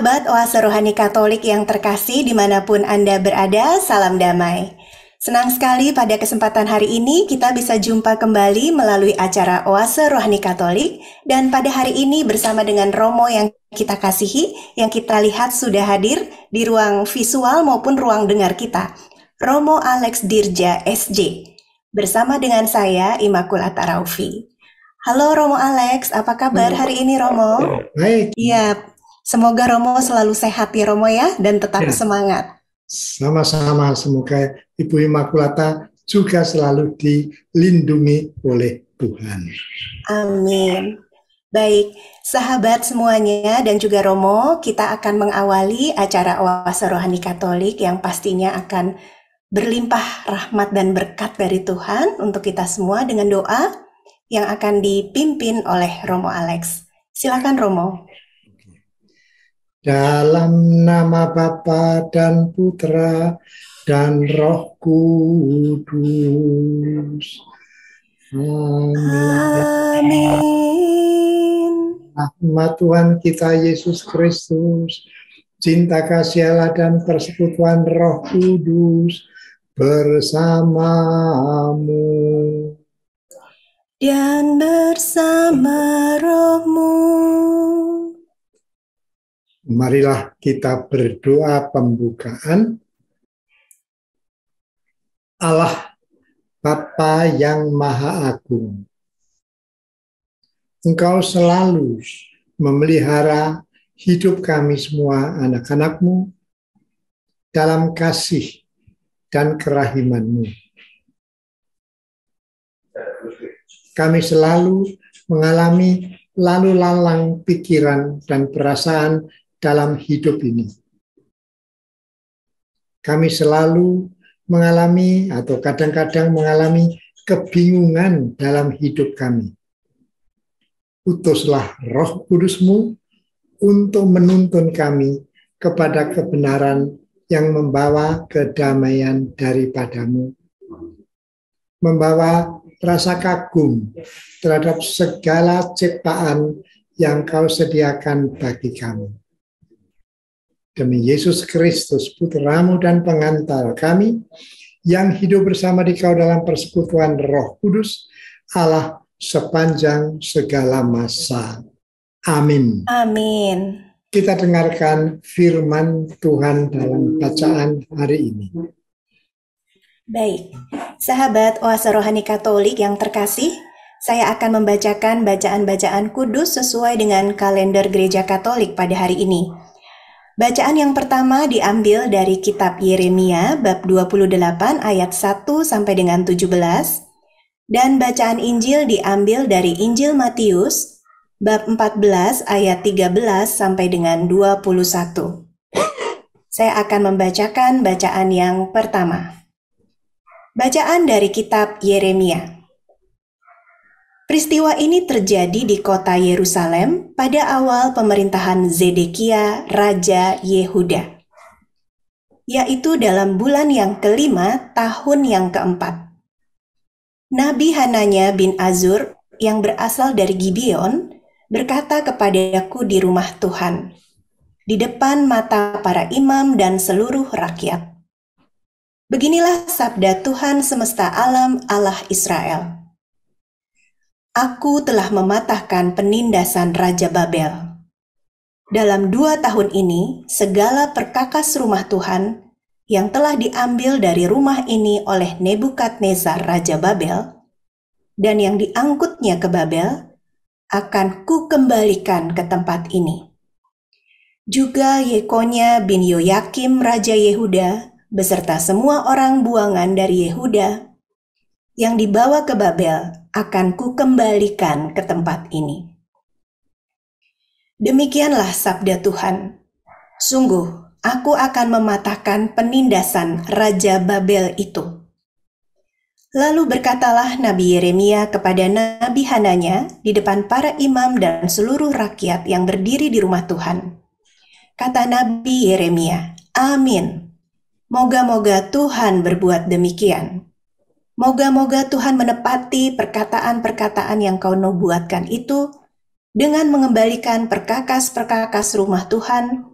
Sahabat Oase Rohani Katolik yang terkasih dimanapun Anda berada, salam damai. Senang sekali pada kesempatan hari ini kita bisa jumpa kembali melalui acara Oase Rohani Katolik. Dan pada hari ini bersama dengan Romo yang kita kasihi, yang kita lihat sudah hadir di ruang visual maupun ruang dengar kita. Romo Alex Dirja, SJ. Bersama dengan saya, Immaculata Raufi. Halo Romo Alex, apa kabar hari ini Romo? Baik, Iya, semoga Romo selalu sehat ya Romo ya, dan tetap ya, semangat. sama-sama. Semoga Ibu Immaculata juga selalu dilindungi oleh Tuhan. Amin. Baik, sahabat semuanya dan juga Romo, kita akan mengawali acara Oase Rohani Katolik yang pastinya akan berlimpah rahmat dan berkat dari Tuhan untuk kita semua dengan doa yang akan dipimpin oleh Romo Alex. Silakan Romo. Dalam nama Bapa dan Putra dan Roh Kudus. Amin. Amin. Rahmat Tuhan kita Yesus Kristus, cinta kasih Allah dan persekutuan Roh Kudus bersamamu. Dan bersama rohmu. Marilah kita berdoa pembukaan. Allah Bapa yang Maha Agung, Engkau selalu memelihara hidup kami semua anak-anak-Mu dalam kasih dan kerahiman-Mu. Kami selalu mengalami lalu lalang pikiran dan perasaan dalam hidup ini. Kami selalu mengalami atau kadang-kadang mengalami kebingungan dalam hidup kami. Utuslah Roh Kudus-Mu untuk menuntun kami kepada kebenaran yang membawa kedamaian daripadamu, membawa rasa kagum terhadap segala ciptaan yang Kau sediakan bagi kami. Demi Yesus Kristus, Putra-Mu dan pengantar kami, yang hidup bersama di Kau dalam persekutuan Roh Kudus, Allah sepanjang segala masa. Amin. Amin. Kita dengarkan firman Tuhan dalam bacaan hari ini. Baik, sahabat Oase Rohani Katolik yang terkasih, saya akan membacakan bacaan-bacaan kudus sesuai dengan kalender Gereja Katolik pada hari ini. Bacaan yang pertama diambil dari kitab Yeremia bab 28 ayat 1 sampai dengan 17, dan bacaan Injil diambil dari Injil Matius bab 14 ayat 13 sampai dengan 21. Saya akan membacakan bacaan yang pertama. Bacaan dari kitab Yeremia. Peristiwa ini terjadi di kota Yerusalem pada awal pemerintahan Zedekia, Raja Yehuda, yaitu dalam bulan yang kelima, tahun yang keempat. Nabi Hananya bin Azur yang berasal dari Gibeon berkata kepadaku di rumah Tuhan, di depan mata para imam dan seluruh rakyat. Beginilah sabda Tuhan semesta alam, Allah Israel. Aku telah mematahkan penindasan Raja Babel. Dalam 2 tahun ini, segala perkakas rumah Tuhan yang telah diambil dari rumah ini oleh Nebukadnezar Raja Babel dan yang diangkutnya ke Babel, akan kukembalikan ke tempat ini. Juga Yekonya bin Yoyakim Raja Yehuda beserta semua orang buangan dari Yehuda yang dibawa ke Babel akan kukembalikan ke tempat ini. Demikianlah sabda Tuhan. Sungguh, aku akan mematahkan penindasan Raja Babel itu. Lalu berkatalah Nabi Yeremia kepada Nabi Hananya di depan para imam dan seluruh rakyat yang berdiri di rumah Tuhan. Kata Nabi Yeremia, "Amin. Moga-moga Tuhan berbuat demikian. Moga-moga Tuhan menepati perkataan-perkataan yang kau nubuatkan itu dengan mengembalikan perkakas-perkakas rumah Tuhan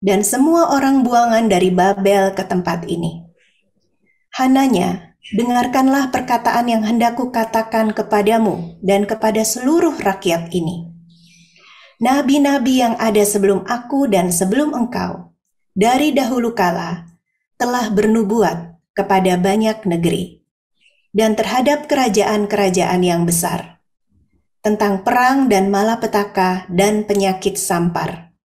dan semua orang buangan dari Babel ke tempat ini. Hananya, dengarkanlah perkataan yang hendak kukatakan kepadamu dan kepada seluruh rakyat ini. Nabi-nabi yang ada sebelum aku dan sebelum engkau, dari dahulu kala, telah bernubuat kepada banyak negeri, dan terhadap kerajaan-kerajaan yang besar, tentang perang dan malapetaka dan penyakit sampar.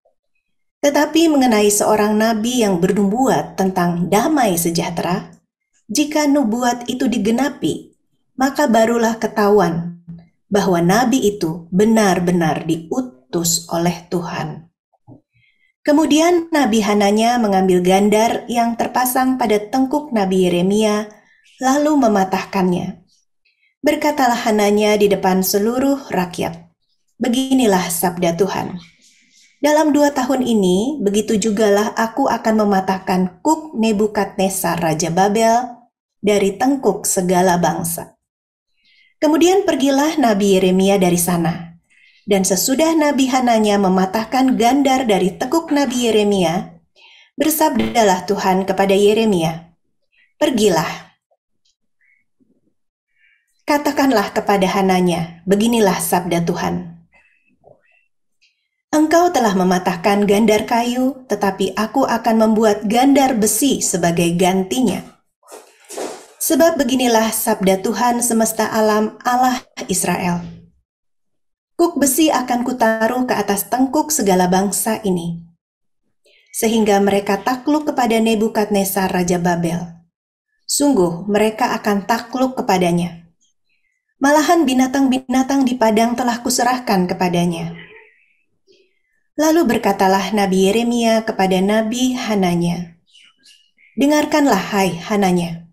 Tetapi mengenai seorang nabi yang bernubuat tentang damai sejahtera, jika nubuat itu digenapi, maka barulah ketahuan bahwa nabi itu benar-benar diutus oleh Tuhan. Kemudian Nabi Hananya mengambil gandar yang terpasang pada tengkuk Nabi Yeremia, lalu mematahkannya. Berkatalah Hananya di depan seluruh rakyat, "Beginilah sabda Tuhan. Dalam 2 tahun ini, begitu jugalah aku akan mematahkan kuk Nebukadnezar Raja Babel dari tengkuk segala bangsa." Kemudian pergilah Nabi Yeremia dari sana, dan sesudah Nabi Hananya mematahkan gandar dari tekuk Nabi Yeremia, bersabdalah Tuhan kepada Yeremia, "Pergilah, katakanlah kepada Hananya, beginilah sabda Tuhan. Engkau telah mematahkan gandar kayu, tetapi aku akan membuat gandar besi sebagai gantinya. Sebab beginilah sabda Tuhan semesta alam, Allah Israel. Kuk besi akan kutaruh ke atas tengkuk segala bangsa ini, sehingga mereka takluk kepada Nebukadnezar Raja Babel. Sungguh mereka akan takluk kepadanya. Malahan binatang-binatang di padang telah kuserahkan kepadanya." Lalu berkatalah Nabi Yeremia kepada Nabi Hananya, "Dengarkanlah hai Hananya,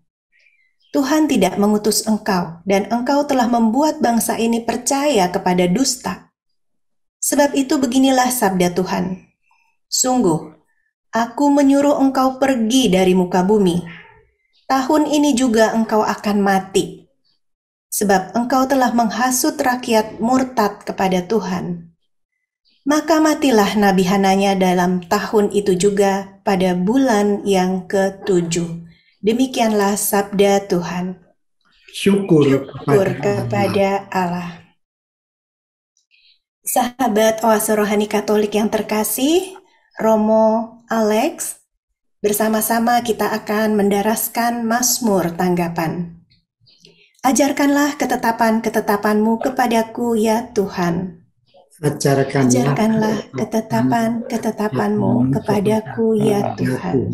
Tuhan tidak mengutus engkau, dan engkau telah membuat bangsa ini percaya kepada dusta. Sebab itu beginilah sabda Tuhan, sungguh, aku menyuruh engkau pergi dari muka bumi. Tahun ini juga engkau akan mati, sebab engkau telah menghasut rakyat murtad kepada Tuhan." Maka matilah Nabi Hananya dalam tahun itu juga pada bulan yang ke-7. Demikianlah sabda Tuhan. Syukur kepada Allah. Sahabat Oase Rohani Katolik yang terkasih, Romo Alex, bersama-sama kita akan mendaraskan Mazmur tanggapan. Ajarkanlah ketetapan-ketetapanmu kepadaku ya Tuhan. Ajarkanlah ketetapan-ketetapanmu kepadaku ya Tuhan.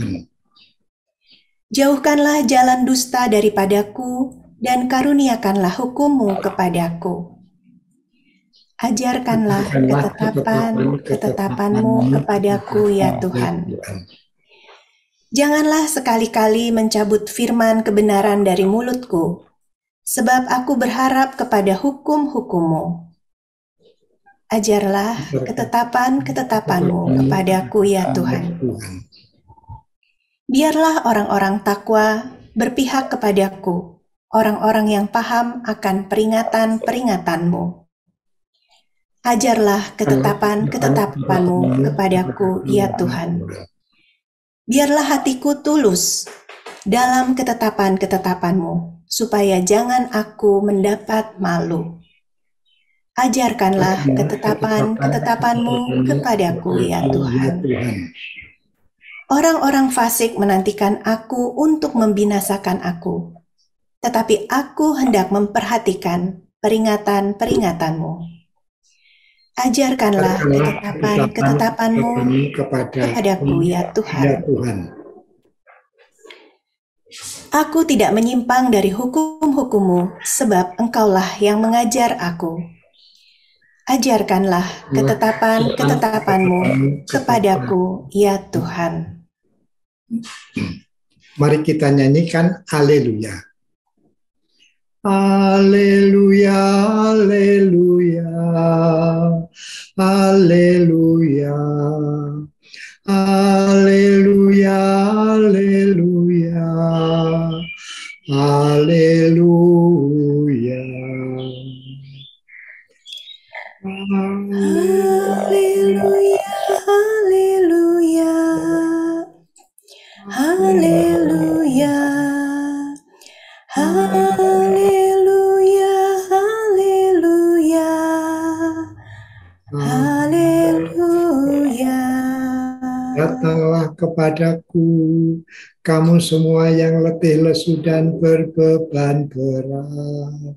Jauhkanlah jalan dusta daripadaku, dan karuniakanlah hukum-Mu kepadaku. Ajarkanlah ketetapan-ketetapan-Mu kepadaku ya Tuhan. Janganlah sekali-kali mencabut firman kebenaran dari mulutku, sebab aku berharap kepada hukum-hukum-Mu. Ajarlah ketetapan-ketetapan-Mu kepadaku ya Tuhan. Biarlah orang-orang takwa berpihak kepadaku, orang-orang yang paham akan peringatan-peringatan-Mu. Ajarlah ketetapan-ketetapan-Mu kepadaku ya Tuhan. Biarlah hatiku tulus dalam ketetapan-ketetapan-Mu, supaya jangan aku mendapat malu. Ajarkanlah ketetapan-ketetapan-Mu kepadaku ya Tuhan. Orang-orang fasik menantikan aku untuk membinasakan aku, tetapi aku hendak memperhatikan peringatan-peringatan-Mu. Ajarkanlah ketetapan-ketetapan-Mu kepadaku ya Tuhan. Aku tidak menyimpang dari hukum-hukum-Mu, sebab Engkaulah yang mengajar aku. Ajarkanlah ketetapan-ketetapan-Mu kepadaku ya Tuhan. Mari kita nyanyikan Haleluya. Haleluya, haleluya, haleluya, haleluya, haleluya, haleluya. Haleluya, haleluya, haleluya, haleluya, haleluya, haleluya. Datanglah kepadaku, kamu semua yang letih lesu dan berbeban berat,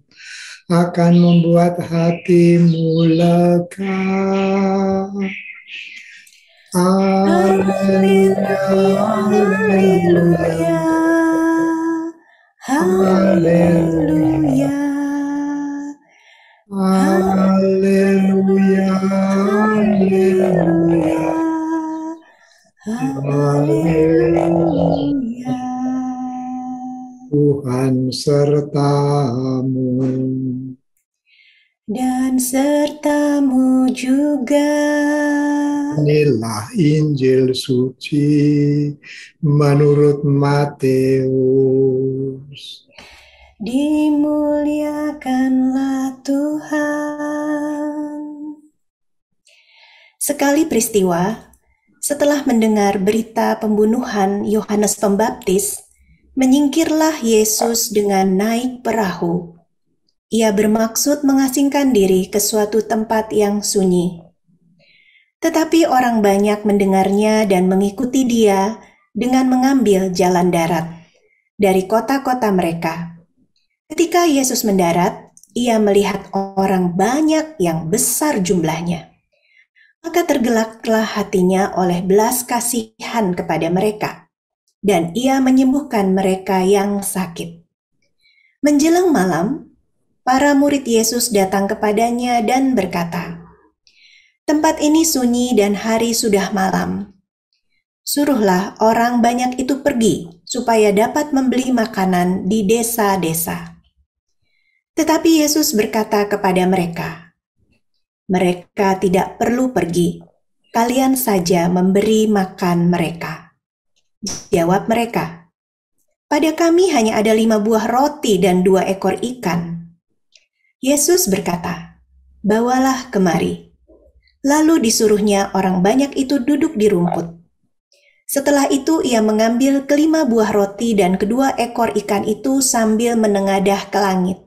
akan membuat hatimu lega. Haleluya, haleluya, Haleluya, haleluya, haleluya, haleluya. Tuhan sertamu. Dan sertamu juga. Inilah Injil suci menurut Matius. Dimuliakanlah Tuhan. Sekali peristiwa, setelah mendengar berita pembunuhan Yohanes Pembaptis, menyingkirlah Yesus dengan naik perahu. Ia bermaksud mengasingkan diri ke suatu tempat yang sunyi. Tetapi orang banyak mendengarnya dan mengikuti dia dengan mengambil jalan darat dari kota-kota mereka. Ketika Yesus mendarat, ia melihat orang banyak yang besar jumlahnya. Maka tergelaklah hatinya oleh belas kasihan kepada mereka, dan ia menyembuhkan mereka yang sakit. Menjelang malam, para murid Yesus datang kepadanya dan berkata, "Tempat ini sunyi dan hari sudah malam. Suruhlah orang banyak itu pergi supaya dapat membeli makanan di desa-desa." Tetapi Yesus berkata kepada mereka, "Mereka tidak perlu pergi, kalian saja memberi makan mereka." Jawab mereka, "Pada kami hanya ada 5 buah roti dan 2 ekor ikan." Yesus berkata, "Bawalah kemari." Lalu disuruhnya orang banyak itu duduk di rumput. Setelah itu ia mengambil ke-5 buah roti dan kedua ekor ikan itu sambil menengadah ke langit.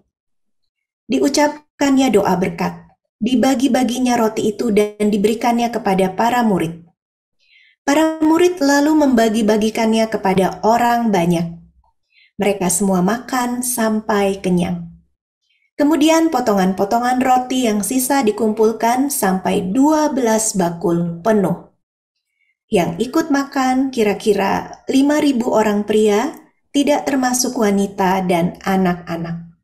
Diucapkannya doa berkat, dibagi-baginya roti itu dan diberikannya kepada para murid. Para murid lalu membagi-bagikannya kepada orang banyak. Mereka semua makan sampai kenyang. Kemudian potongan-potongan roti yang sisa dikumpulkan sampai 12 bakul penuh. Yang ikut makan kira-kira 5.000 orang pria, tidak termasuk wanita dan anak-anak.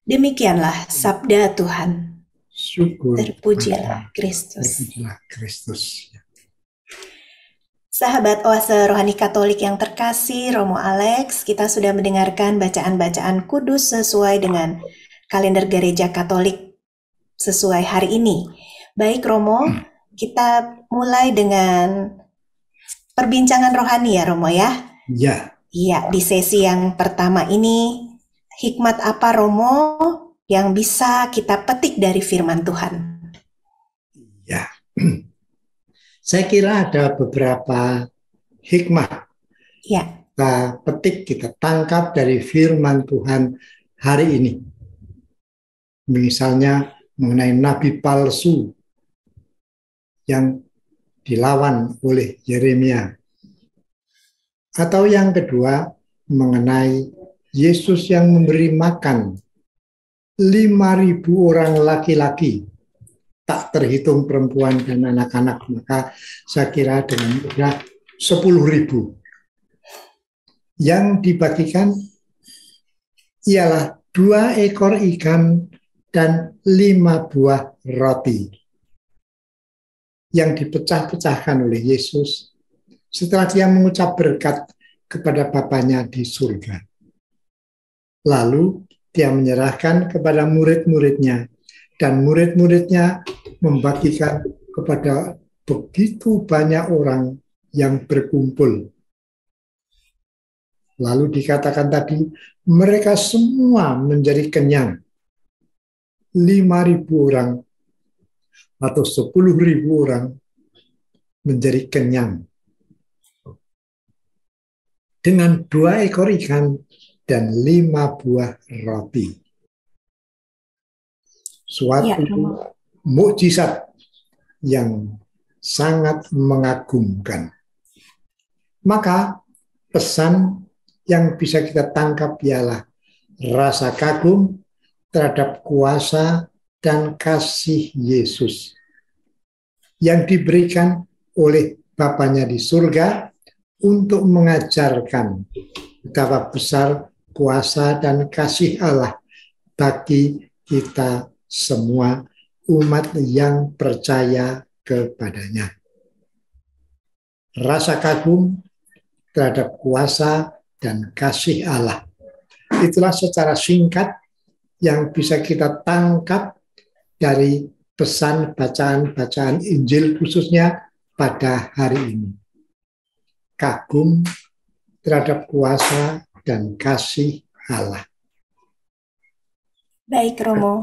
Demikianlah sabda Tuhan. Syukur. Terpujilah Kristus. Terpujilah Kristus. Sahabat Oase Rohani Katolik yang terkasih, Romo Alex, kita sudah mendengarkan bacaan-bacaan kudus sesuai dengan kalender Gereja Katolik sesuai hari ini. Baik Romo, kita mulai dengan perbincangan rohani ya Romo ya? Ya. Iya, di sesi yang pertama ini, hikmat apa Romo yang bisa kita petik dari firman Tuhan? Ya. Saya kira ada beberapa hikmah Ya. kita petik, kita tangkap dari firman Tuhan hari ini. Misalnya mengenai nabi palsu yang dilawan oleh Yeremia. Atau yang kedua mengenai Yesus yang memberi makan 5.000 orang laki-laki, tak terhitung perempuan dan anak-anak. Maka saya kira dengan mudah 10.000. Yang dibagikan ialah 2 ekor ikan dan 5 buah roti yang dipecah-pecahkan oleh Yesus setelah dia mengucap berkat kepada Bapanya di surga. Lalu dia menyerahkan kepada murid-muridnya, dan murid-muridnya membagikan kepada begitu banyak orang yang berkumpul. Lalu dikatakan tadi, mereka semua menjadi kenyang. 5.000 orang atau 10.000 orang menjadi kenyang. dengan 2 ekor ikan dan 5 buah roti. Suatu mukjizat yang sangat mengagumkan. Maka pesan yang bisa kita tangkap ialah rasa kagum terhadap kuasa dan kasih Yesus yang diberikan oleh Bapanya di surga untuk mengajarkan betapa besar kuasa dan kasih Allah bagi kita semua umat yang percaya kepadanya. Rasa kagum terhadap kuasa dan kasih Allah. Itulah secara singkat yang bisa kita tangkap dari pesan bacaan-bacaan Injil khususnya pada hari ini. Kagum terhadap kuasa dan kasih Allah. Baik, Romo.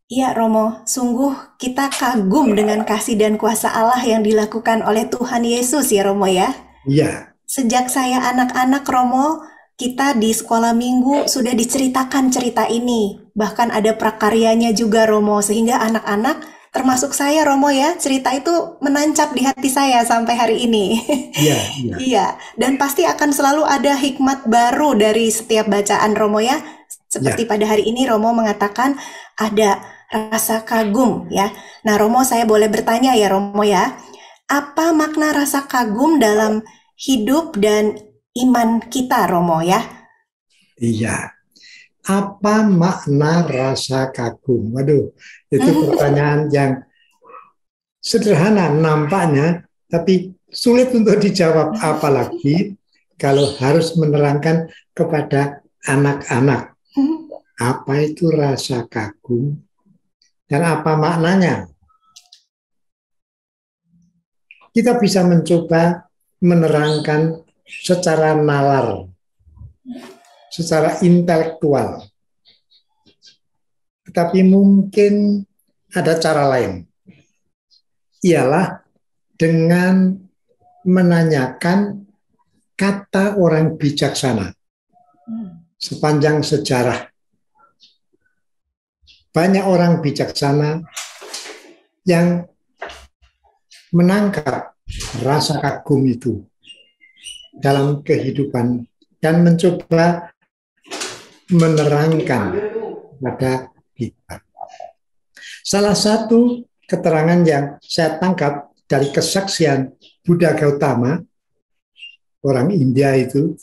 Iya, Romo, sungguh kita kagum dengan kasih dan kuasa Allah yang dilakukan oleh Tuhan Yesus ya, Romo ya. Iya. Sejak saya anak-anak, Romo, kita di sekolah minggu sudah diceritakan cerita ini. Bahkan ada prakaryanya juga, Romo, sehingga anak-anak, termasuk saya, Romo ya, cerita itu menancap di hati saya sampai hari ini. Iya, iya. Iya, dan pasti akan selalu ada hikmat baru dari setiap bacaan, Romo ya. Seperti pada hari ini Romo mengatakan ada rasa kagum ya. Nah, Romo, saya boleh bertanya ya, Romo ya. Apa makna rasa kagum dalam hidup dan iman kita, Romo ya? Iya. Apa makna rasa kagum? Waduh, itu pertanyaan yang sederhana nampaknya, tapi sulit untuk dijawab, apalagi kalau harus menerangkan kepada anak-anak. Apa itu rasa kagum dan apa maknanya? Kita bisa mencoba menerangkan secara nalar, secara intelektual. Tetapi mungkin ada cara lain. Ialah dengan menanyakan kata orang bijaksana sepanjang sejarah. Banyak orang bijaksana yang menangkap rasa kagum itu dalam kehidupan dan mencoba menerangkan pada kita. Salah satu keterangan yang saya tangkap dari kesaksian Buddha Gautama, orang India itu,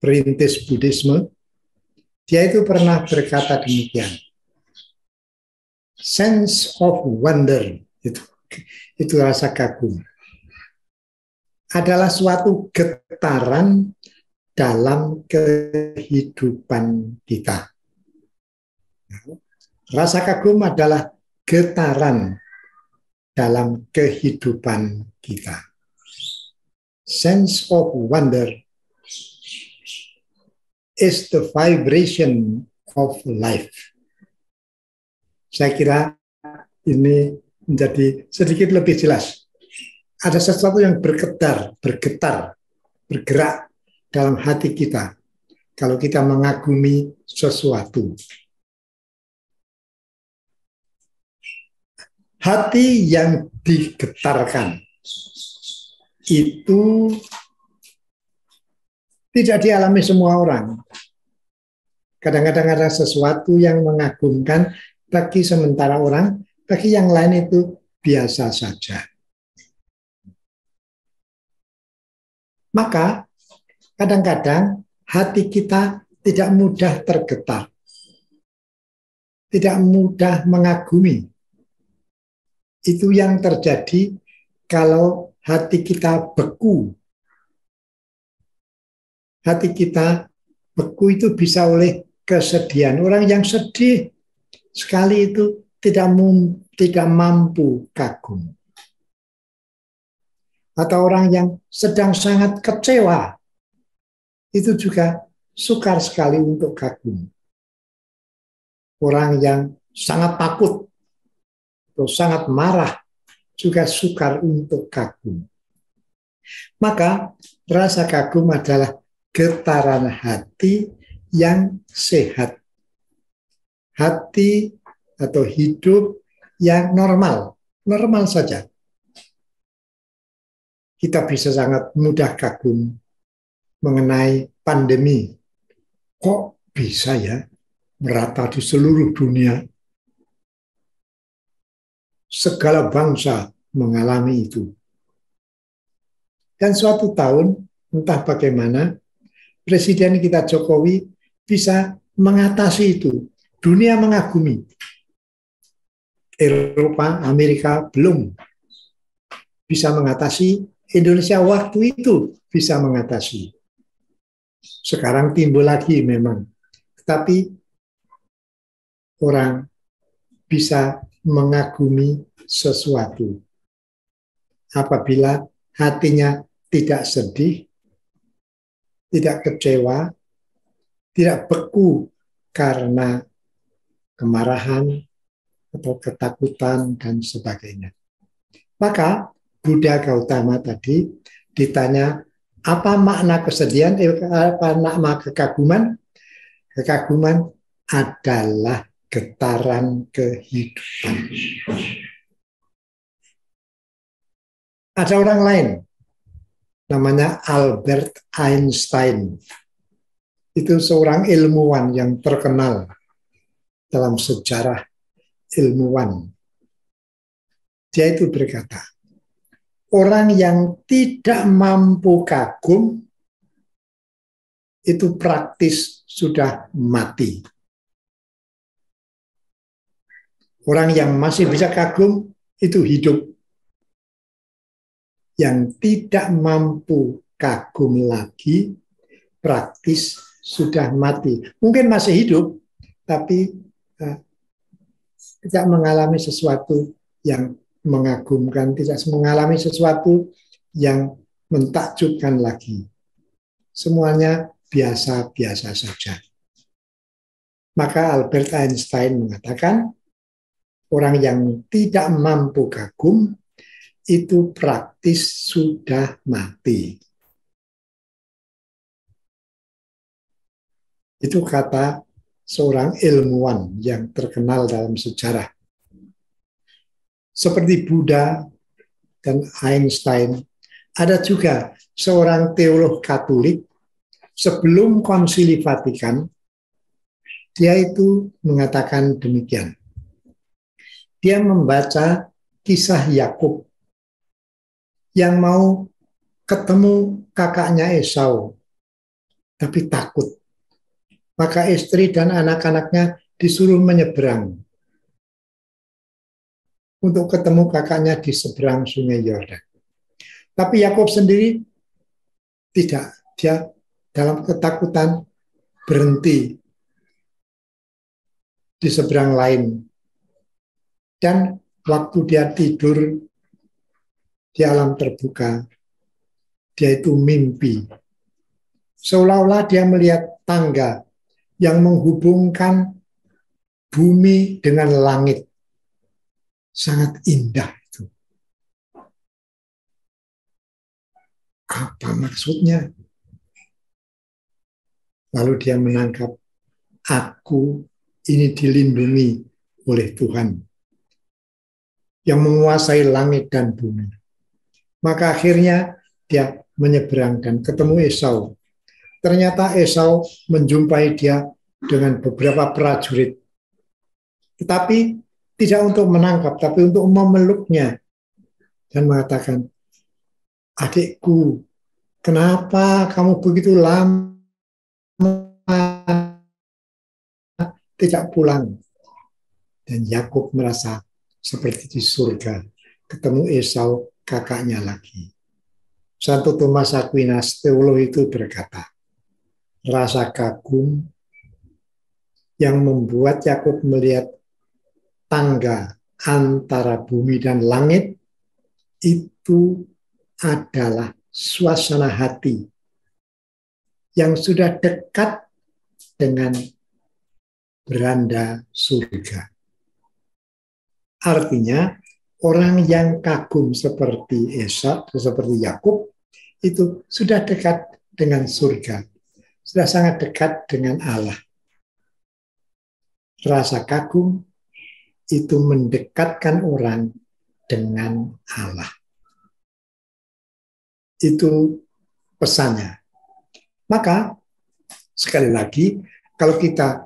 perintis Buddhisme, dia itu pernah berkata demikian. Sense of wonder, itu rasa kagum, adalah suatu getaran dalam kehidupan kita. Rasa kagum adalah getaran dalam kehidupan kita. Sense of wonder is the vibration of life. Saya kira ini menjadi sedikit lebih jelas. Ada sesuatu yang bergetar, bergerak dalam hati kita kalau kita mengagumi sesuatu. Hati yang digetarkan itu tidak dialami semua orang. Kadang-kadang ada sesuatu yang mengagumkan bagi sementara orang, bagi yang lain itu biasa saja. Maka kadang-kadang hati kita tidak mudah tergetar, tidak mudah mengagumi. Itu yang terjadi kalau hati kita beku. Hati kita beku itu bisa oleh kesedihan. Orang yang sedih sekali itu tidak mampu kagum. Atau orang yang sedang sangat kecewa, itu juga sukar sekali untuk kagum. Orang yang sangat takut atau sangat marah juga sukar untuk kagum. Maka Rasa kagum adalah getaran hati yang sehat. Hati atau hidup yang normal saja. Kita bisa sangat mudah kagum mengenai pandemi. Kok bisa ya merata di seluruh dunia? Segala bangsa mengalami itu. Dan suatu tahun, entah bagaimana, Presiden kita Jokowi bisa mengatasi itu. Dunia mengagumi. Eropa, Amerika belum bisa mengatasi. Indonesia waktu itu bisa mengatasi. Sekarang timbul lagi memang. Tetapi orang bisa mengagumi sesuatu. Apabila hatinya tidak sedih, tidak kecewa, tidak beku karena kemarahan atau ketakutan dan sebagainya. Maka Buddha Gautama tadi ditanya, apa makna kesedihan, apa makna kekaguman? Kekaguman adalah getaran kehidupan. Ada orang lain, namanya Albert Einstein. Itu seorang ilmuwan yang terkenal dalam sejarah ilmuwan. Dia itu berkata, orang yang tidak mampu kagum itu praktis sudah mati. Orang yang masih bisa kagum itu hidup. Yang tidak mampu kagum lagi praktis sudah mati. Mungkin masih hidup, tapi tidak mengalami sesuatu yang mengagumkan, tidak mengalami sesuatu yang mentakjubkan lagi. Semuanya biasa-biasa saja. Maka Albert Einstein mengatakan, orang yang tidak mampu kagum itu praktis sudah mati. Itu kata seorang ilmuwan yang terkenal dalam sejarah. Seperti Buddha dan Einstein, ada juga seorang teolog Katolik sebelum Konsili Vatikan, dia itu mengatakan demikian. Dia membaca kisah Yakub yang mau ketemu kakaknya Esau, tapi takut. Maka istri dan anak-anaknya disuruh menyeberang untuk ketemu kakaknya di seberang Sungai Yordan. Tapi Yakub sendiri tidak. Dia dalam ketakutan berhenti di seberang lain. Dan waktu dia tidur di alam terbuka, dia itu mimpi. Seolah-olah dia melihat tangga yang menghubungkan bumi dengan langit. Sangat indah itu. Apa maksudnya? Lalu dia menangkap, aku ini dilindungi oleh Tuhan yang menguasai langit dan bumi. Maka akhirnya dia menyeberang dan ketemu Esau. Ternyata Esau menjumpai dia dengan beberapa prajurit. Tetapi tidak untuk menangkap, tapi untuk memeluknya. Dan mengatakan, adikku, kenapa kamu begitu lama tidak pulang? Dan Yakub merasa seperti di surga. Ketemu Esau, kakaknya lagi. Santo Thomas Aquinas, teolog itu berkata, rasa kagum yang membuat Yakub melihat tangga antara bumi dan langit itu adalah suasana hati yang sudah dekat dengan beranda surga. Artinya orang yang kagum seperti Esau, seperti Yakub, itu sudah dekat dengan surga, sudah sangat dekat dengan Allah. Rasa kagum itu mendekatkan orang dengan Allah. Itu pesannya. Maka sekali lagi, kalau kita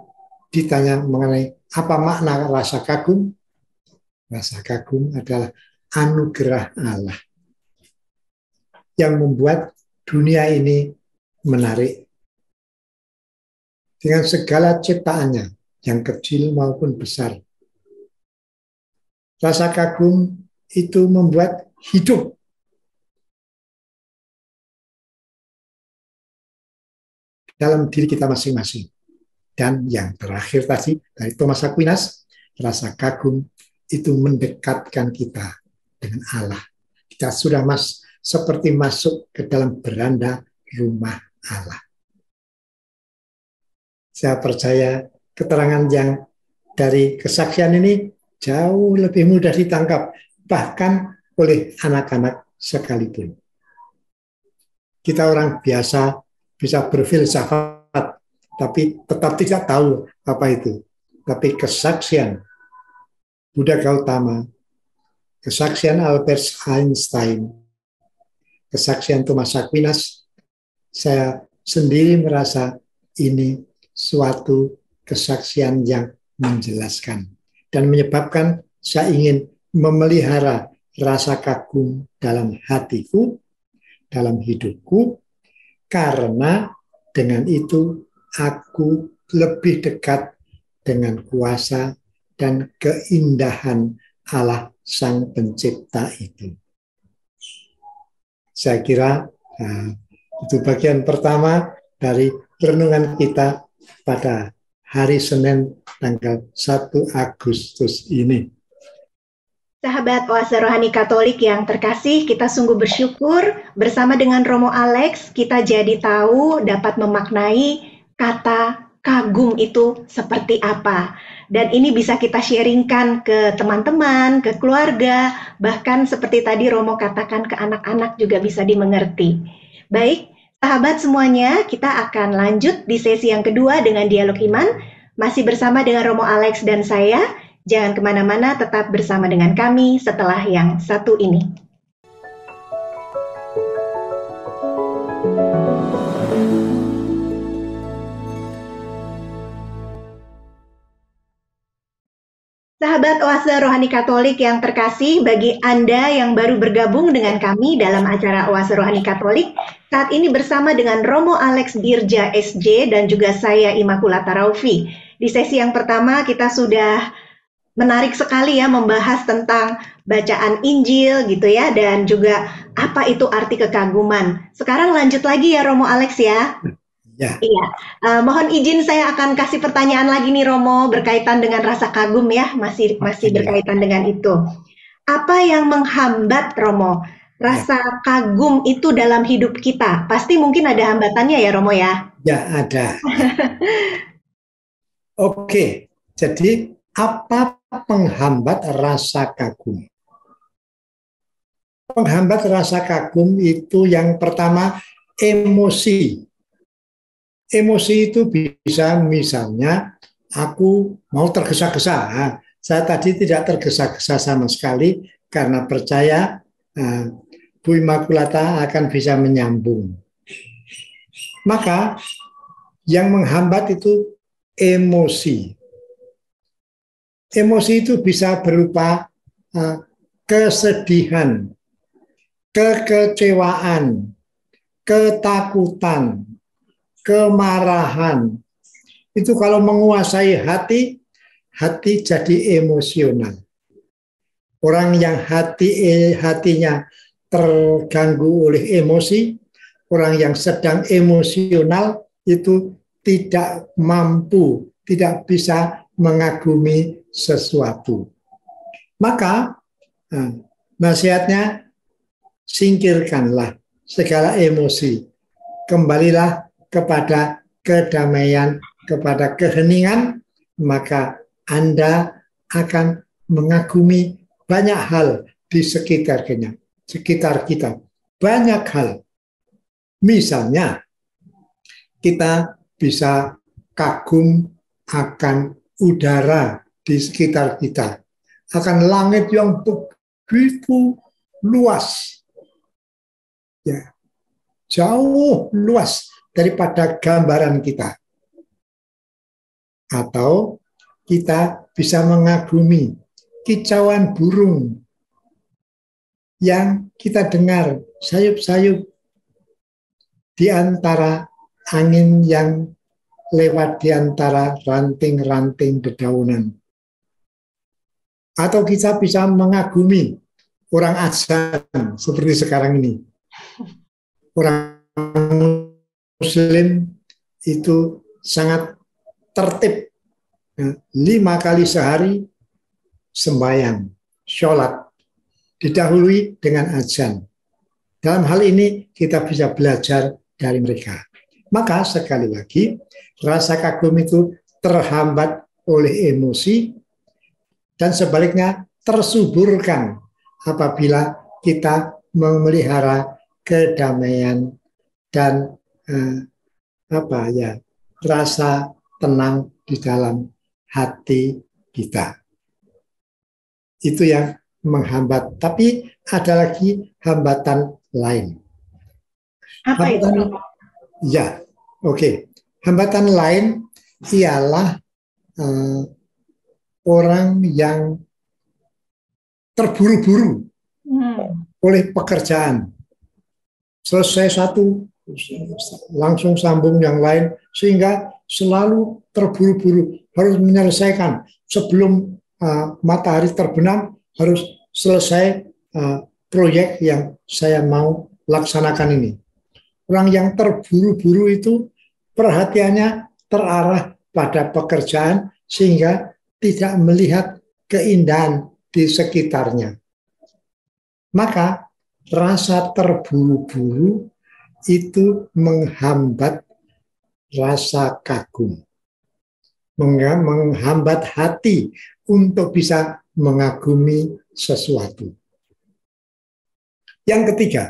ditanya mengenai apa makna rasa kagum adalah anugerah Allah yang membuat dunia ini menarik dengan segala ciptaannya, yang kecil maupun besar. Rasa kagum itu membuat hidup dalam diri kita masing-masing. Dan yang terakhir tadi dari Thomas Aquinas, rasa kagum itu mendekatkan kita dengan Allah. Kita sudah seperti masuk ke dalam beranda rumah Allah. Saya percaya keterangan yang dari kesaksian ini jauh lebih mudah ditangkap, bahkan oleh anak-anak sekalipun. Kita orang biasa bisa berfilsafat, tapi tetap tidak tahu apa itu. Tapi kesaksian Buddha Gautama, kesaksian Albert Einstein, kesaksian Thomas Aquinas, saya sendiri merasa ini suatu kesaksian yang menjelaskan dan menyebabkan saya ingin memelihara rasa kagum dalam hatiku, dalam hidupku, karena dengan itu aku lebih dekat dengan kuasa dan keindahan Allah Sang Pencipta itu. Saya kira itu bagian pertama dari renungan kita pada hari Senin tanggal 1 Agustus ini. Sahabat Oase Rohani Katolik yang terkasih, kita sungguh bersyukur bersama dengan Romo Alex kita jadi tahu dapat memaknai kata kagum itu seperti apa. Dan ini bisa kita sharingkan ke teman-teman, ke keluarga, bahkan seperti tadi Romo katakan ke anak-anak juga bisa dimengerti. Baik, sahabat semuanya, kita akan lanjut di sesi yang kedua dengan dialog iman. Masih bersama dengan Romo Alex dan saya. Jangan kemana-mana, tetap bersama dengan kami setelah yang satu ini. Sahabat Oase Rohani Katolik yang terkasih, bagi Anda yang baru bergabung dengan kami dalam acara Oase Rohani Katolik, saat ini bersama dengan Romo Alex Dirja SJ dan juga saya Immaculata Raufi. Di sesi yang pertama kita sudah menarik sekali ya membahas tentang bacaan Injil gitu ya, dan juga apa itu arti kekaguman. Sekarang lanjut lagi ya Romo Alex ya. Ya. Iya, mohon izin saya akan kasih pertanyaan lagi nih Romo berkaitan dengan rasa kagum ya, masih berkaitan dengan itu. Apa yang menghambat Romo rasa kagum itu dalam hidup kita? Pasti mungkin ada hambatannya ya Romo ya? Ya, ada. Oke, jadi apa penghambat rasa kagum? Penghambat rasa kagum itu yang pertama emosi. Emosi itu bisa misalnya aku mau tergesa-gesa. Saya tadi tidak tergesa-gesa sama sekali karena percaya Bu Immaculata akan bisa menyambung. Maka yang menghambat itu emosi. Emosi itu bisa berupa kesedihan, kekecewaan, ketakutan, kemarahan. Itu kalau menguasai hati, hati jadi emosional. Orang yang hatinya terganggu oleh emosi, orang yang sedang emosional itu tidak mampu, tidak bisa mengagumi sesuatu. Maka nasihatnya, singkirkanlah segala emosi. Kembalilah kepada kedamaian, kepada keheningan, maka Anda akan mengagumi banyak hal di sekitar kita. Banyak hal. Misalnya, kita bisa kagum akan udara di sekitar kita, akan langit yang begitu luas, ya, jauh luas daripada gambaran kita. Atau kita bisa mengagumi kicauan burung yang kita dengar sayup-sayup di antara angin yang lewat di antara ranting-ranting dedaunan. Atau kita bisa mengagumi orang azan seperti sekarang ini. Orang Muslim itu sangat tertib. 5 kali sehari sembahyang, sholat, didahului dengan azan. Dalam hal ini kita bisa belajar dari mereka. Maka sekali lagi, rasa kagum itu terhambat oleh emosi dan sebaliknya tersuburkan apabila kita memelihara kedamaian dan rasa tenang di dalam hati kita. Itu yang menghambat. Tapi ada lagi hambatan lain. Apa itu? Ya, oke. Hambatan lain ialah orang yang terburu-buru oleh pekerjaan. Selesai satu, langsung sambung yang lain, sehingga selalu terburu-buru harus menyelesaikan sebelum matahari terbenam, harus selesai proyek yang saya mau laksanakan ini. Orang yang terburu-buru itu perhatiannya terarah pada pekerjaan sehingga tidak melihat keindahan di sekitarnya. Maka rasa terburu-buru itu menghambat rasa kagum, menghambat hati untuk bisa mengagumi sesuatu. Yang ketiga,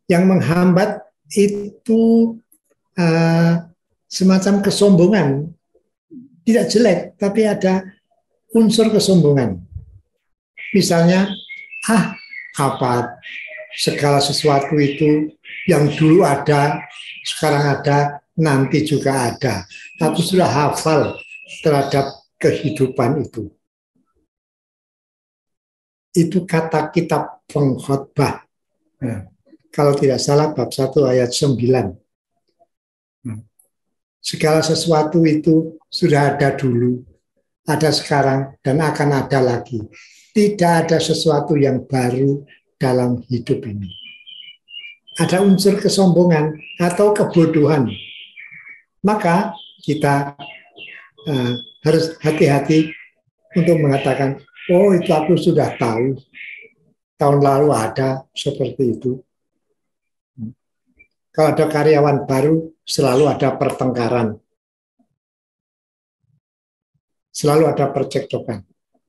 yang menghambat itu semacam kesombongan. Tidak jelek, tapi ada unsur kesombongan. Misalnya, apa segala sesuatu itu yang dulu ada, sekarang ada, nanti juga ada. Aku sudah hafal terhadap kehidupan itu. Itu kata kitab pengkhotbah. Kalau tidak salah bab 1 ayat 9. Segala sesuatu itu sudah ada dulu, ada sekarang, dan akan ada lagi. Tidak ada sesuatu yang baru dalam hidup ini. Ada unsur kesombongan atau kebodohan. Maka kita harus hati-hati untuk mengatakan, oh itu aku sudah tahu, tahun lalu ada seperti itu. Kalau ada karyawan baru, selalu ada pertengkaran. Selalu ada percekcokan.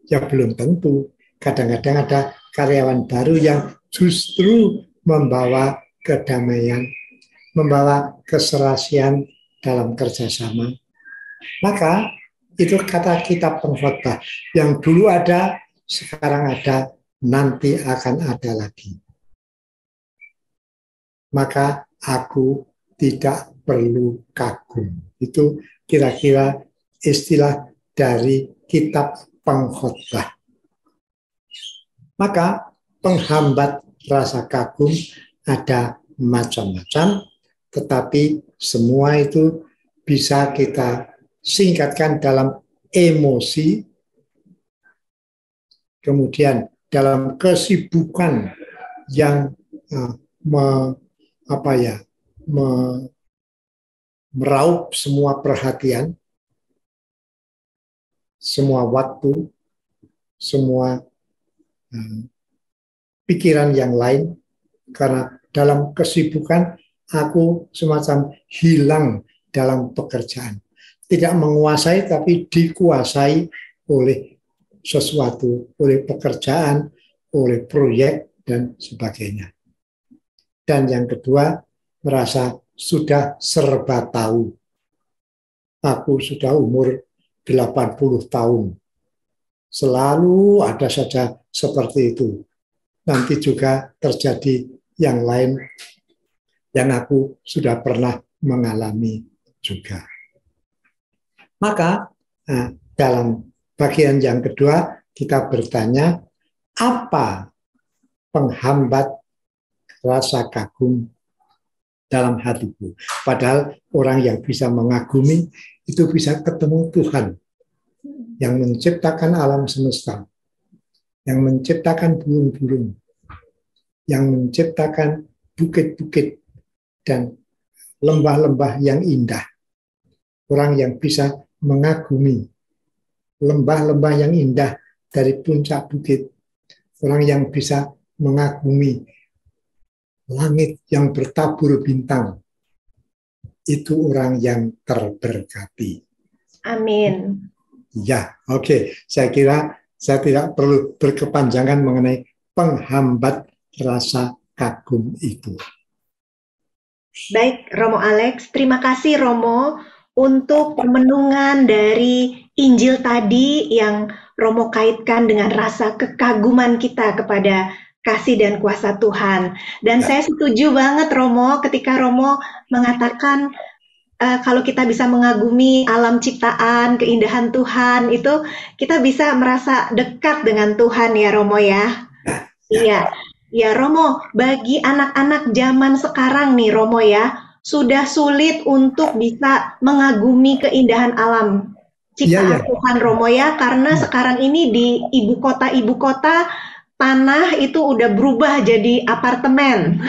Ya belum tentu. Kadang-kadang ada karyawan baru yang justru membawa kedamaian, membawa keserasian dalam kerjasama. Maka itu kata kitab pengkhotbah. Yang dulu ada, sekarang ada, nanti akan ada lagi. Maka aku tidak perlu kagum. Itu kira-kira istilah dari kitab pengkhotbah. Maka penghambat rasa kagum ada macam-macam, tetapi semua itu bisa kita singkatkan dalam emosi, kemudian dalam kesibukan yang meraup semua perhatian, semua waktu, semua pikiran yang lain, karena dalam kesibukan aku semacam hilang dalam pekerjaan. Tidak menguasai, tapi dikuasai oleh sesuatu, oleh pekerjaan, oleh proyek, dan sebagainya. Dan yang kedua, merasa sudah serba tahu. Aku sudah umur 80 tahun. Selalu ada saja seperti itu. Nanti juga terjadi yang lain yang aku sudah pernah mengalami juga. Maka dalam bagian yang kedua kita bertanya, apa penghambat rasa kagum dalam hatiku? Padahal orang yang bisa mengagumi itu bisa ketemu Tuhan yang menciptakan alam semesta, yang menciptakan burung-burung, yang menciptakan bukit-bukit dan lembah-lembah yang indah. Orang yang bisa mengagumi lembah-lembah yang indah dari puncak bukit. Orang yang bisa mengagumi langit yang bertabur bintang. Itu orang yang terberkati. Amin. Ya, oke. Saya kira saya tidak perlu berkepanjangan mengenai penghambat rasa kagum itu. Baik, Romo Alex. Terima kasih, Romo, untuk pemenungan dari Injil tadi yang Romo kaitkan dengan rasa kekaguman kita kepada kasih dan kuasa Tuhan. Dan saya setuju banget, Romo, ketika Romo mengatakan kalau kita bisa mengagumi alam ciptaan, keindahan Tuhan, itu kita bisa merasa dekat dengan Tuhan ya, Romo ya. Iya. Ya, Romo, bagi anak-anak zaman sekarang nih, Romo ya, sudah sulit untuk bisa mengagumi keindahan alam ciptaan Tuhan, Romo ya, karena sekarang ini di ibu kota tanah itu udah berubah jadi apartemen.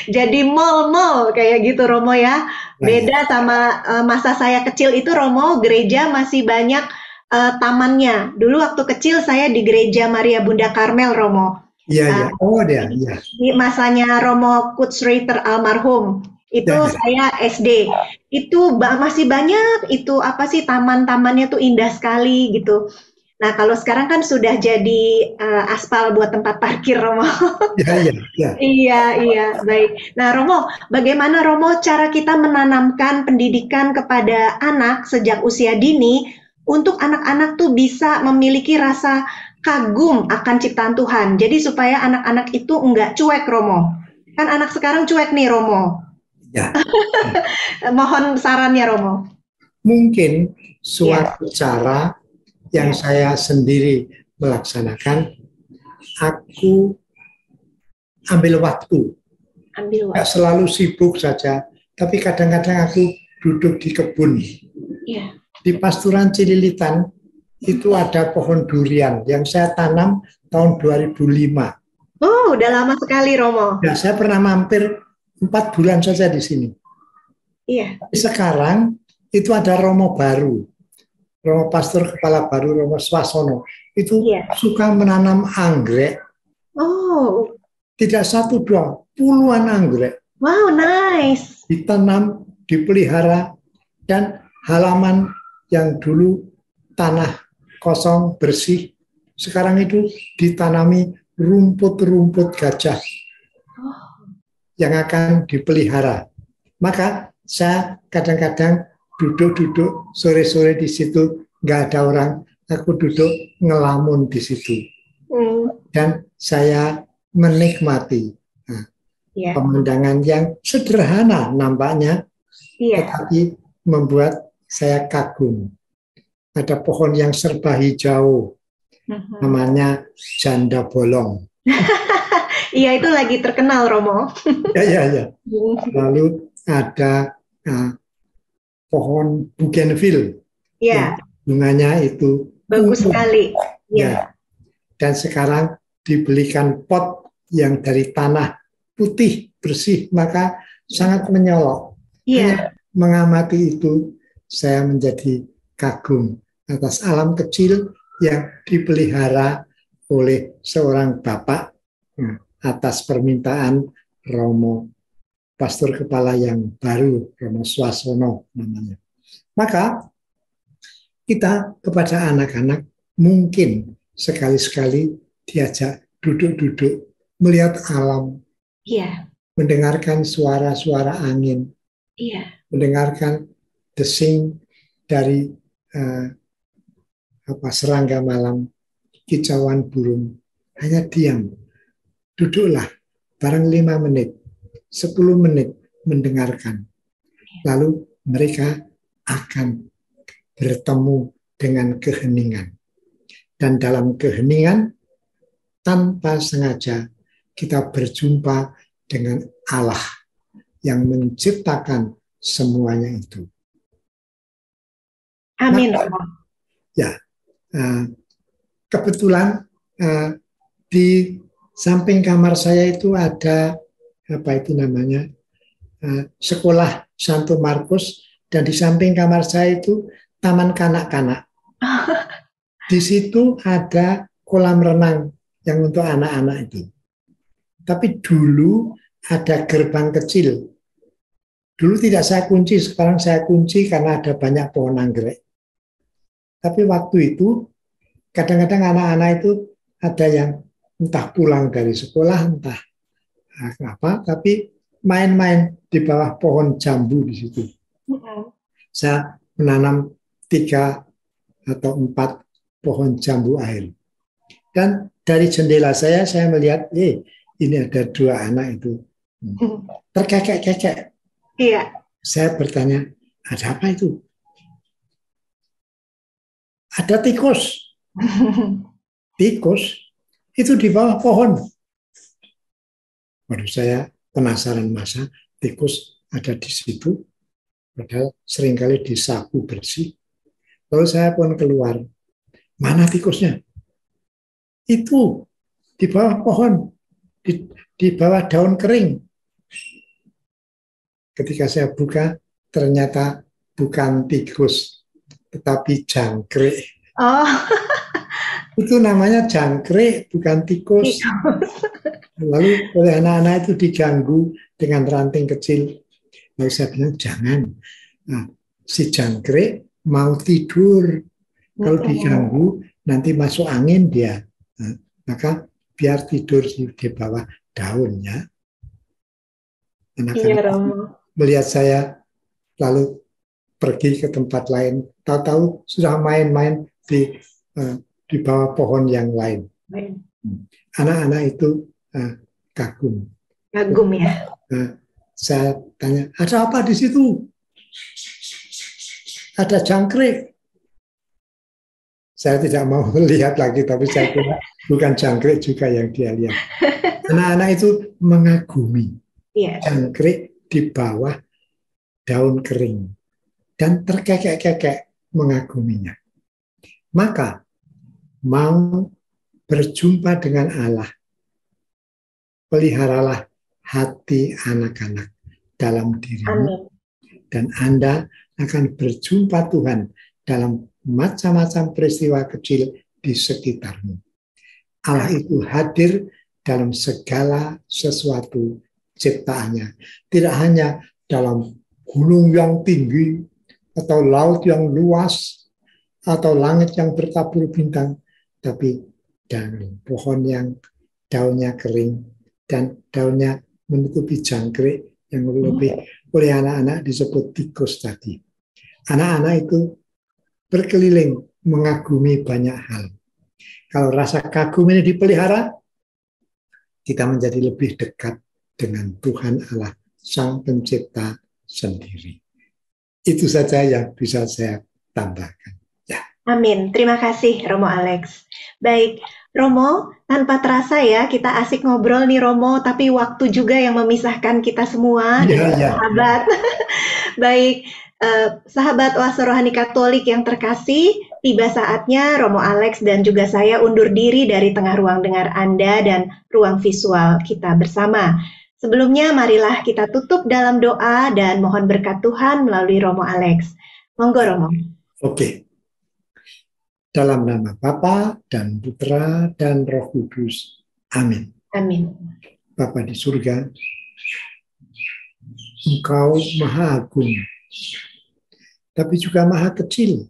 Jadi mall-mall kayak gitu, Romo ya. Beda sama masa saya kecil itu, Romo, gereja masih banyak tamannya. Dulu waktu kecil saya di gereja Maria Bunda Karmel, Romo. Iya. Di masanya Romo Kutsreiter almarhum. Itu saya SD. Itu masih banyak itu apa sih taman-tamannya tuh indah sekali gitu. Nah, kalau sekarang kan sudah jadi aspal buat tempat parkir, Romo. Iya, baik. Nah, Romo, bagaimana Romo cara kita menanamkan pendidikan kepada anak sejak usia dini untuk anak-anak tuh bisa memiliki rasa kagum akan ciptaan Tuhan. Jadi supaya anak-anak itu enggak cuek, Romo. Kan anak sekarang cuek nih, Romo. Ya. Mohon sarannya, Romo. Mungkin suatu cara yang saya sendiri melaksanakan, aku ambil waktu. Nggak selalu sibuk saja, tapi kadang-kadang aku duduk di kebun. Di Pasturan Cililitan, itu ada pohon durian yang saya tanam tahun 2005. Oh, udah lama sekali, Romo. Ya, saya pernah mampir 4 bulan saja di sini. Iya. Sekarang itu ada Romo baru, Romo Pastor Kepala baru, Romo Swasono. Itu suka menanam anggrek. Oh. Tidak 1, 2, puluhan anggrek. Wow, nice. Ditanam, dipelihara, dan halaman yang dulu tanah kosong, bersih, sekarang itu ditanami rumput-rumput gajah yang akan dipelihara. Maka saya kadang-kadang duduk-duduk sore-sore di situ, nggak ada orang, aku duduk ngelamun di situ. Dan saya menikmati pemandangan yang sederhana nampaknya, tetapi membuat saya kagum. Ada pohon yang serba hijau, namanya janda bolong. Iya, itu lagi terkenal, Romo. Ya. Lalu ada pohon bougainville. Ya. Bunganya itu bagus sekali. Ya. Dan sekarang dibelikan pot yang dari tanah putih bersih, maka sangat menyolok. Iya. Mengamati itu, saya menjadi kagum atas alam kecil yang dipelihara oleh seorang bapak atas permintaan Romo Pastor Kepala yang baru, Romo Swasono namanya. Maka kita kepada anak-anak mungkin sekali-sekali diajak duduk-duduk melihat alam. Iya. mendengarkan suara-suara angin, mendengarkan desing dari serangga malam, kicauan burung, hanya diam. Duduklah barang 5 menit, 10 menit mendengarkan. Lalu mereka akan bertemu dengan keheningan. Dan dalam keheningan, tanpa sengaja kita berjumpa dengan Allah yang menciptakan semuanya itu. Amin. Ya, kebetulan di samping kamar saya itu ada sekolah Santo Markus, dan di samping kamar saya itu taman kanak-kanak. Di situ ada kolam renang yang untuk anak-anak itu. Tapi dulu ada gerbang kecil. Dulu tidak saya kunci, sekarang saya kunci karena ada banyak pohon anggrek. Tapi waktu itu kadang-kadang anak-anak itu ada yang entah pulang dari sekolah, entah apa, tapi main-main di bawah pohon jambu di situ. Saya menanam 3 atau 4 pohon jambu air. Dan dari jendela saya melihat, ini ada 2 anak itu terkekek-kekek. Iya. Saya bertanya, ada apa itu? Ada tikus. Tikus itu di bawah pohon. Waduh, saya penasaran, masa tikus ada di situ, padahal seringkali disapu bersih. Lalu saya pun keluar. Mana tikusnya? Itu di bawah pohon, di bawah daun kering. Ketika saya buka, ternyata bukan tikus, tetapi jangkrik. Oh. Itu namanya jangkrik, bukan tikus. Lalu oleh anak-anak itu diganggu dengan ranting kecil. Lalu saya bilang, jangan. Nah, si jangkrik mau tidur. Kalau diganggu, nanti masuk angin dia. Nah, maka biar tidur di bawah daunnya. Anak-anak melihat saya, lalu pergi ke tempat lain. Tahu-tahu sudah main-main di bawah pohon yang lain. Anak-anak itu kagum. Kagum ya. Saya tanya, ada apa di situ? Ada jangkrik. Saya tidak mau lihat lagi, tapi saya kira bukan jangkrik juga yang dia lihat. Anak-anak itu mengagumi jangkrik di bawah daun kering dan terkekek-kekek mengaguminya. Maka mau berjumpa dengan Allah, peliharalah hati anak-anak dalam dirimu. Dan Anda akan berjumpa Tuhan dalam macam-macam peristiwa kecil di sekitarmu. Allah itu hadir dalam segala sesuatu ciptaannya. Tidak hanya dalam gunung yang tinggi, atau laut yang luas, atau langit yang bertabur bintang, tapi dalam pohon yang daunnya kering, dan daunnya menutupi jangkrik yang lebih oleh anak-anak disebut tikus tadi. Anak-anak itu berkeliling mengagumi banyak hal. Kalau rasa kagum ini dipelihara, kita menjadi lebih dekat dengan Tuhan Allah, Sang Pencipta sendiri. Itu saja yang bisa saya tambahkan. Ya. Amin. Terima kasih, Romo Alex. Baik, Romo, tanpa terasa ya, kita asik ngobrol nih Romo, tapi waktu juga yang memisahkan kita semua dengan sahabat. Baik, sahabat Oase Rohani Katolik yang terkasih, tiba saatnya Romo Alex dan juga saya undur diri dari tengah ruang dengar Anda dan ruang visual kita bersama. Sebelumnya, marilah kita tutup dalam doa dan mohon berkat Tuhan melalui Romo Alex. Monggo, Romo. Oke. Dalam nama Bapa dan Putra dan Roh Kudus. Amin. Amin. Bapa di surga, Engkau Maha Agung, tapi juga Maha Kecil.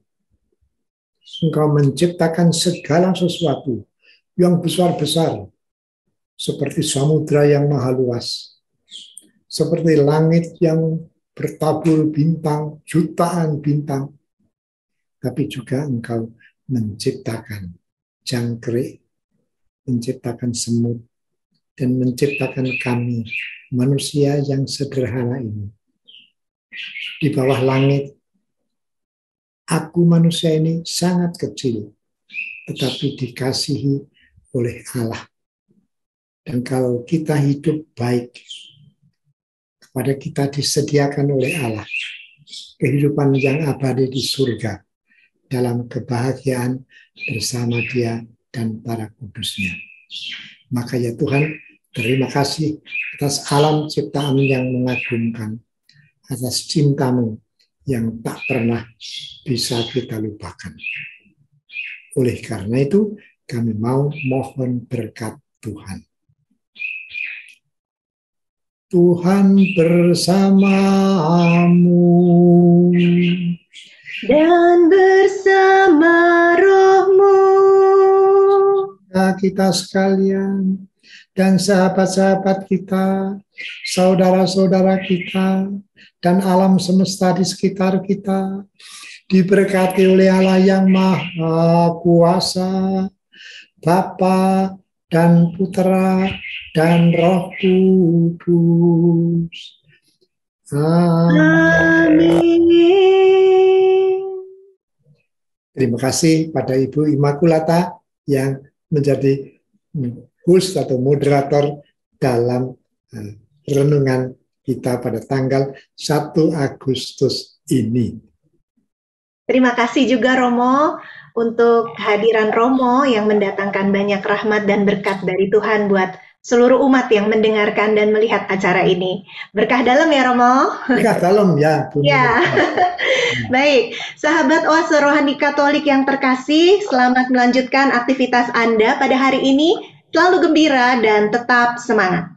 Engkau menciptakan segala sesuatu yang besar-besar, seperti samudra yang maha luas, seperti langit yang bertabur bintang, jutaan bintang, tapi juga Engkau menciptakan jangkrik, menciptakan semut, dan menciptakan kami, manusia yang sederhana ini. Di bawah langit, aku manusia ini sangat kecil, tetapi dikasihi oleh Allah. Dan kalau kita hidup baik, kepada kita disediakan oleh Allah kehidupan yang abadi di surga, dalam kebahagiaan bersama Dia dan para kudusnya. Maka ya Tuhan, terima kasih atas alam ciptaan yang mengagumkan, atas cinta-Mu yang tak pernah bisa kita lupakan. Oleh karena itu, kami mau mohon berkat Tuhan. Tuhan bersamamu dan bersama rohmu. Kita sekalian dan sahabat-sahabat kita, saudara-saudara kita, dan alam semesta di sekitar kita diberkati oleh Allah yang Maha Kuasa, Bapa dan Putra dan Roh Kudus. Amin. Terima kasih pada Ibu Immaculata yang menjadi host atau moderator dalam renungan kita pada tanggal 1 Agustus ini. Terima kasih juga Romo untuk kehadiran Romo yang mendatangkan banyak rahmat dan berkat dari Tuhan buat seluruh umat yang mendengarkan dan melihat acara ini. Berkah dalam ya Romo? Berkah dalam ya. Ya. Baik, sahabat Oase Rohani Katolik yang terkasih, selamat melanjutkan aktivitas Anda pada hari ini. Selalu gembira dan tetap semangat.